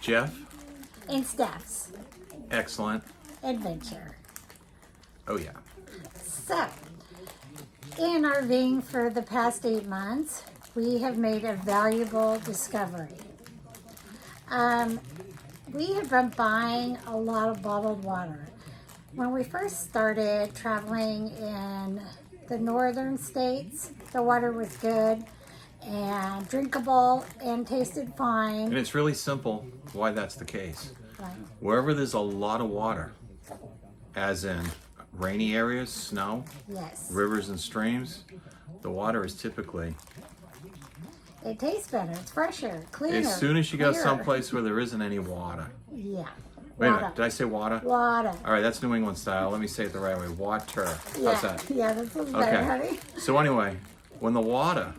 Jeff. And Steph's Excellent. adventure. Oh yeah. So, in RVing for the past 8 months, we have made a valuable discovery. We have been buying a lot of bottled water. When we first started traveling in the northern states, the water was good and drinkable and tasted fine. And it's really simple why that's the case. Right. Wherever there's a lot of water, as in rainy areas, snow, Yes. rivers and streams, the water is typically, It tastes better. It's fresher, cleaner. as soon as you go clearer. someplace where there isn't any water. Yeah. Wait a Water. minute, did I say water? Water. All right, that's New England style. Let me say it the right way. Water. Yeah. How's that? Yeah, that's what's better, Okay. honey. So anyway, when the water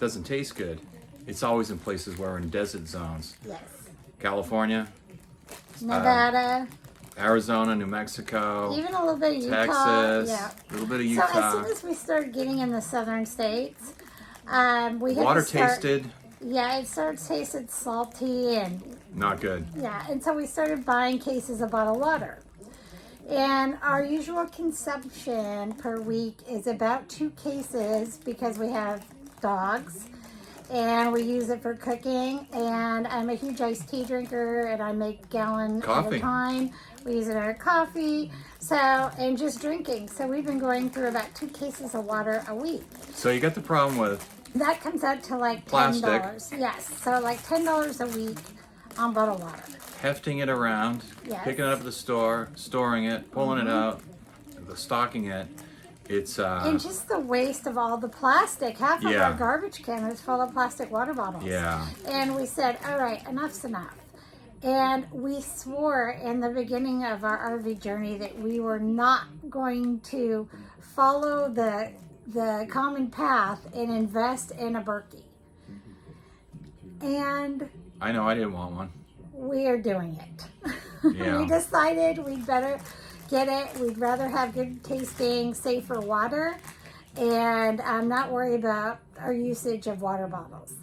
doesn't taste good, it's always in places where we're in desert zones. Yes. California, Nevada. Arizona, New Mexico, Even a little bit of Utah. Texas, Yeah. a little bit of So as Utah. soon as we started getting in the southern states, we had Water to start, tasted Yeah, it started tasted salty and not good. yeah, and so we started buying cases of bottled water. And our usual consumption per week is about 2 cases because we have dogs and we use it for cooking. And I'm a huge iced tea drinker and I make gallon at Coffee. a time. We use it in our coffee. So, and just drinking. So we've been going through about 2 cases of water a week. So you got the problem with That comes out to like Plastic. $10. Yes, so like $10 a week on bottled water. hefting it around, Yes. picking it up at the store, storing it, pulling it out, stocking it. It's And just the waste of all the plastic. Half of Yeah. our garbage can is full of plastic water bottles. yeah. And we said, all right, enough's enough. And we swore in the beginning of our RV journey that we were not going to follow the common path and invest in a Berkey. And I know I didn't want one. we are doing it. Yeah. We decided we'd better get it. We'd rather have good tasting, safer water and not worry about our usage of water bottles.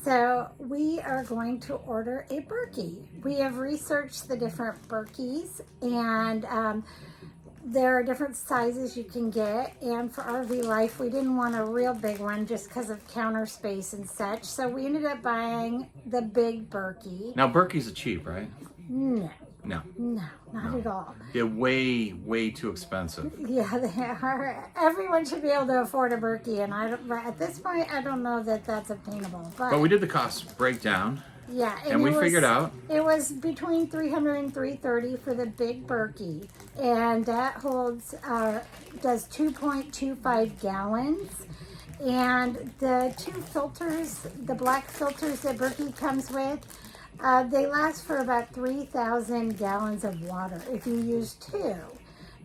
So we are going to order a Berkey. We have researched the different Berkeys and there are different sizes you can get, and for RV life, we didn't want a real big one just because of counter space and such. So we ended up buying the big Berkey. Now Berkeys are cheap, right? No, No. not at all. They're way too expensive. Yeah, they are. Everyone should be able to afford a Berkey, and at this point, I don't know that that's obtainable. But we did the cost breakdown, yeah, and we it was- figured out it was between $300 and $330 for the big Berkey, and that holds does 2.25 gallons. And the 2 filters, the black filters that Berkey comes with, they last for about 3,000 gallons of water if you use 2.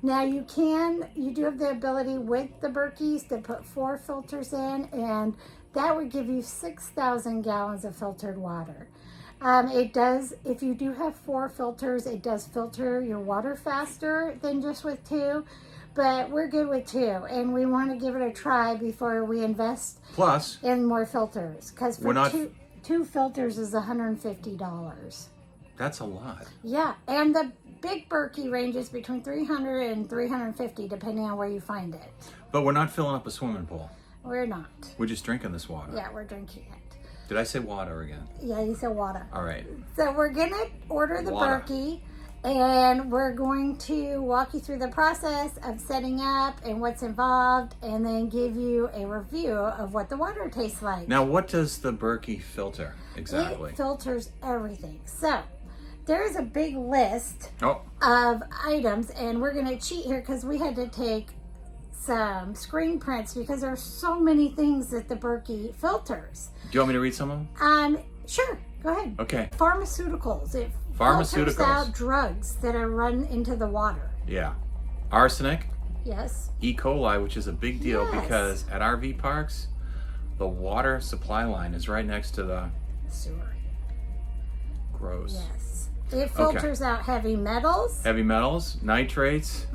Now you do have the ability with the Berkeys to put 4 filters in, and that would give you 6,000 gallons of filtered water. It does, if you do have 4 filters, it does filter your water faster than just with 2, but we're good with 2, and we want to give it a try before we invest plus in more filters, because We're for not- two filters is $150. that's a lot. Yeah, and the big Berkey ranges between $300 and $350 depending on where you find it. But we're not filling up a swimming pool. We're not. We're just drinking this water. Yeah, we're drinking it. Did I say water again? Yeah, you said water. All right. So we're gonna order the Water. Berkey, and we're going to walk you through the process of setting up and what's involved, and then give you a review of what the water tastes like. Now, what does the Berkey filter exactly? It filters everything. So there is a big list Oh, of items, and we're going to cheat here because we had to take some screen prints because there are so many things that the Berkey filters. do you want me to read some of them? Sure, go ahead. Okay. Pharmaceuticals. It Pharmaceuticals. filters out drugs that are run into the water. Yeah. Arsenic, Yes. E. coli, which is a big deal Yes. because at RV parks, the water supply line is right next to the Sewer. gross. Yes. It filters out heavy metals. Heavy metals, nitrates,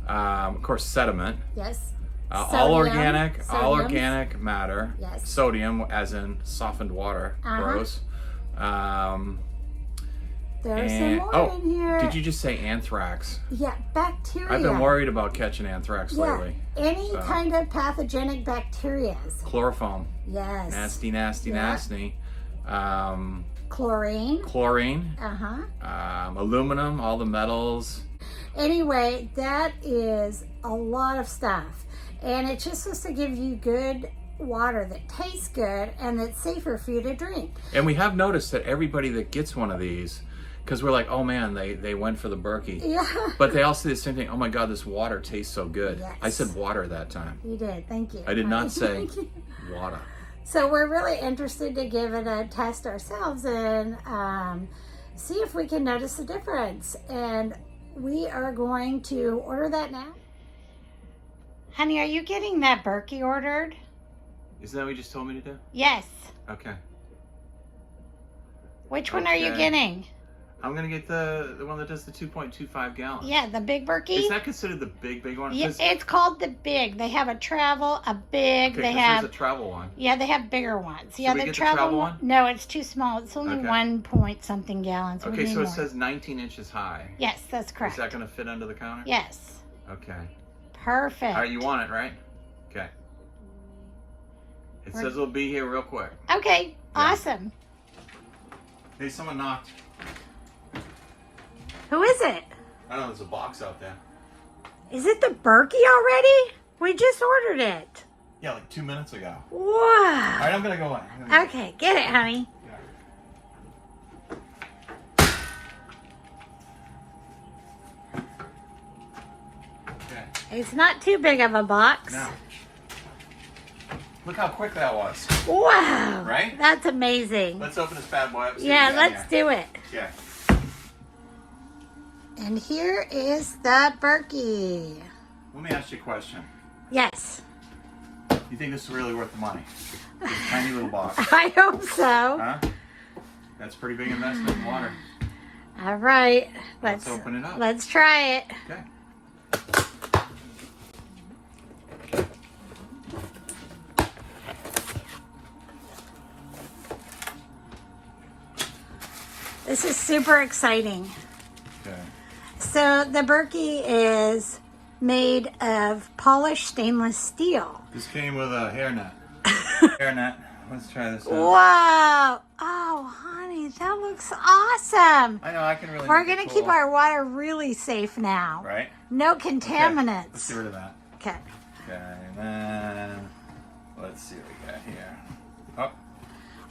of course, sediment, Yes. all Sodium. organic matter. Yes. Sodium, as in softened water, gross. There's And, some more in here. did you just say anthrax? Yeah, bacteria. I've been worried about catching anthrax lately. Any kind of pathogenic bacteria. Chloroform. Yes. Nasty, nasty, nasty. Chlorine. Chlorine. Uh-huh. Aluminum, all the metals. Anyway, that is a lot of stuff. And it's just supposed to give you good water that tastes good and that's safer for you to drink. And we have noticed that everybody that gets one of these, because we're like, oh man, they went for the Berkey. Yeah. But they all say the same thing. Oh my God, this water tastes so good. Yes. I said water that time. You did. Thank you. I did not say water. So we're really interested to give it a test ourselves and see if we can notice a difference. And we are going to order that now. Honey, are you getting that Berkey ordered? Isn't that what you just told me to do? Yes. Okay. Which one are you getting? I'm going to get the one that does the 2.25 gallons. Yeah, the big Berkey? Is that considered the big one? Yeah, it's called the big. They have a travel, a big. Okay, they have there's a travel one. Yeah, they have bigger ones. Should Yeah, we the get travel one. No, it's too small. It's only 1 point something gallons. Okay, so it says 19 inches high. Yes, that's correct. Is that going to fit under the counter? Yes. Okay. Perfect. All right, you want it, right? Okay. It says it'll be here real quick. Okay, awesome. Hey, someone knocked. Who is it? I know there's a box out there. Is it the Berkey already? We just ordered it. Yeah, like 2 minutes ago. Wow. All right, I'm going to go in. Okay, get it, honey. Okay. It's not too big of a box. No. Look how quick that was. Wow. Right? That's amazing. Let's open this bad boy up. Yeah, let's do it. Yeah. And here is the Berkey. Let me ask you a question. Yes. You think this is really worth the money? This tiny little box. I hope so. Huh? That's a pretty big investment in water. All right. Let's open it up. Let's try it. Okay. This is super exciting. Okay. So the Berkey is made of polished stainless steel. This came with a hairnet. Hairnet. Let's try this out. Wow. Oh, honey, that looks awesome. I know, I can really. We're going to keep our water really safe now. Right? No contaminants. Okay. Let's get rid of that. Okay. Okay, and then let's see what we got here. Oh,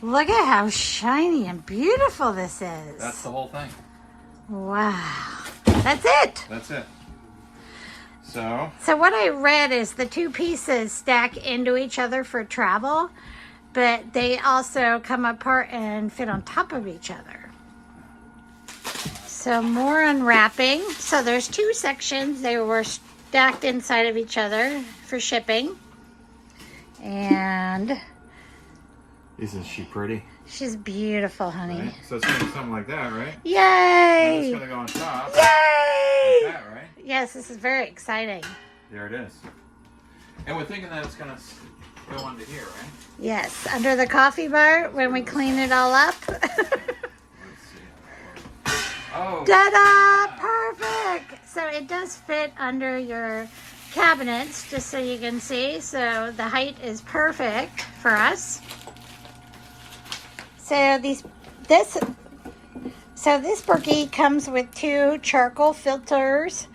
Look at how shiny and beautiful this is. that's the whole thing. Wow. That's it. That's it. So what I read is the two pieces stack into each other for travel, but they also come apart and fit on top of each other. So more unwrapping. So there's two sections. They were stacked inside of each other for shipping. And isn't she pretty? she's beautiful, honey. Right? So it's gonna be something like that, right? And Yay! it's gonna go on top. Yay! Like that, right? Yes, this is very exciting. There it is. And we're thinking that it's gonna go under here, right? Yes, under the coffee bar when we clean it all up. Let's see. Oh. Ta-da! Perfect! So it does fit under your cabinets, just so you can see. So the height is perfect for us. So this Berkey comes with 2 charcoal filters,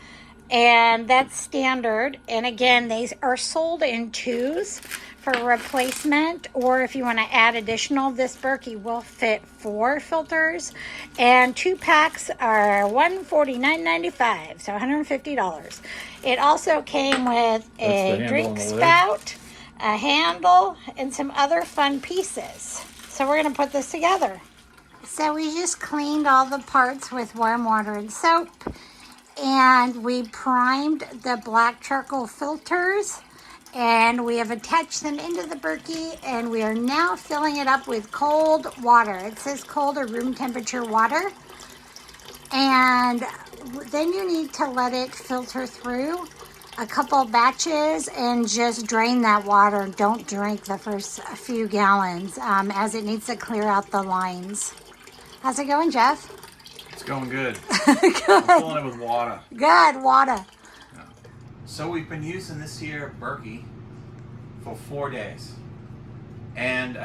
and that's standard. And again, these are sold in 2s for replacement, or if you want to add additional, this Berkey will fit 4 filters, and 2 packs are $149.95, so $150. It also came with a drink spout, a handle, and some other fun pieces. So we're going to put this together. So we just cleaned all the parts with warm water and soap, and we primed the black charcoal filters, and we have attached them into the Berkey, and we are now filling it up with cold water. It says cold or room temperature water. And then you need to let it filter through a couple batches and just drain that water. Don't drink the first few gallons as it needs to clear out the lines. How's it going, Jeff? It's going good. Good. I'm filling it with water. Good water. Yeah. So we've been using this here Berkey for 4 days. And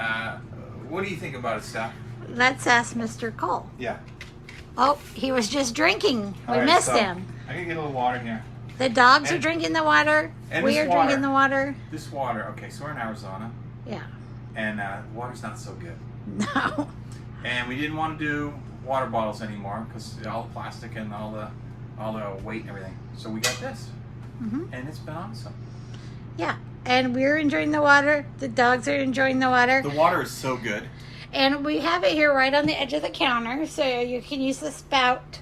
what do you think about it, Steph? Let's ask Mr. Cole. Yeah. Oh, he was just drinking. We All right, missed so him. I'm gonna get a little water here. The dogs are And- drinking the water. and We this are water. drinking the water. This water, okay, so we're in Arizona, Yeah. and water's not so good. No. And we didn't want to do water bottles anymore because all the plastic and all the weight and everything. So we got this, and it's been awesome. Yeah. And we're enjoying the water. The dogs are enjoying the water. The water is so good. And we have it here right on the edge of the counter, so you can use the spout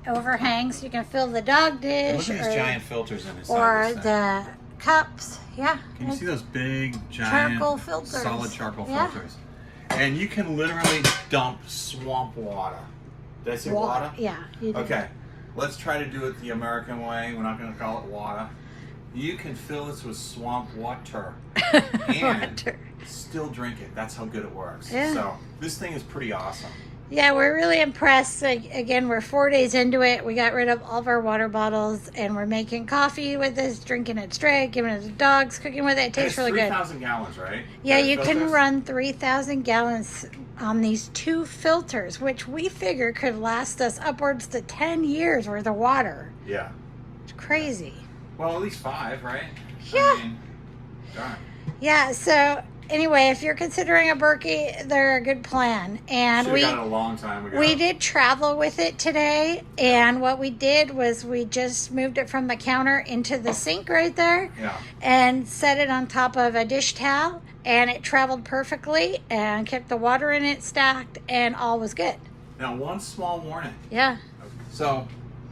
overhang so you can fill the dog dish. Look at these giant filters in this. Or the cups. Yeah. Can you see those big, giant, charcoal filters? solid charcoal Yeah. filters? And you can literally dump swamp water. Did I say water? Yeah. You did. Okay, let's try to do it the American way. We're not going to call it water. You can fill this with swamp water and Water. still drink it. That's how good it works. Yeah. So this thing is pretty awesome. Yeah, we're really impressed. Like, again, we're 4 days into it. We got rid of all of our water bottles, and we're making coffee with this, drinking it straight, giving it to dogs, cooking with it. It tastes really good. 3,000 gallons, right? Yeah, Those you can filters? run 3,000 gallons on these 2 filters, which we figure could last us upwards to 10 years worth of water. Yeah. It's crazy. Well, at least 5, right? Yeah. I mean, darn. Yeah, so anyway, if you're considering a Berkey, they're a good plan. And Should've got it a long time ago. we did travel with it today, and what we did was we just moved it from the counter into the sink right there. Yeah. And set it on top of a dish towel, and it traveled perfectly and kept the water in it stacked, and all was good. Now, one small warning. Yeah. So,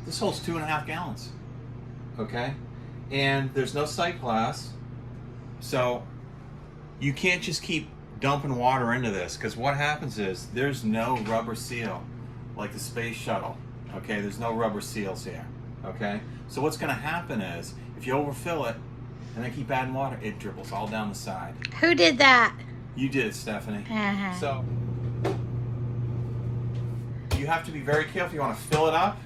this holds 2.5 gallons. Okay? And there's no sight glass. So, you can't just keep dumping water into this, because what happens is there's no rubber seal like the space shuttle. Okay? There's no rubber seals here. Okay? So, what's going to happen is if you overfill it and then keep adding water, it dribbles all down the side. Who did that? You did it, Stephanie. Uh-huh. So, you have to be very careful. You want to fill it up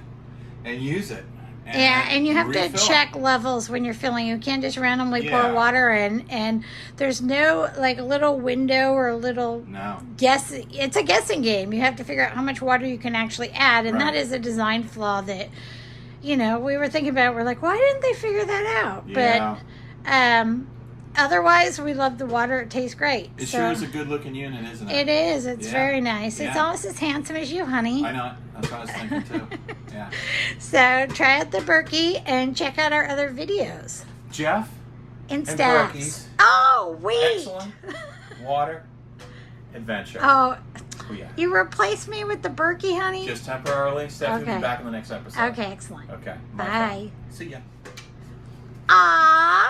and use it. Yeah, and you have to refill it. check levels when you're filling. You can't just randomly Yeah. pour water in, and there's no like a little window or a little No. guess. It's a guessing game. You have to figure out how much water you can actually add, and Right. that is a design flaw that, you know, we were thinking about. We're like, why didn't they figure that out? Yeah. But otherwise, we love the water. It tastes great. It So sure is a good looking unit, isn't it? it is. It's Yeah. very nice. It's Yeah. almost as handsome as you, honey. I know it. That's what I was thinking too. Yeah. So try out the Berkey and check out our other videos. Jeff, In And stats. Berkey's. Oh, wait. excellent water adventure. Oh, Oh, yeah. you replaced me with the Berkey, honey? Just temporarily. Steph will Okay. be back in the next episode. Okay, excellent. Okay. Bye. See ya. Aww.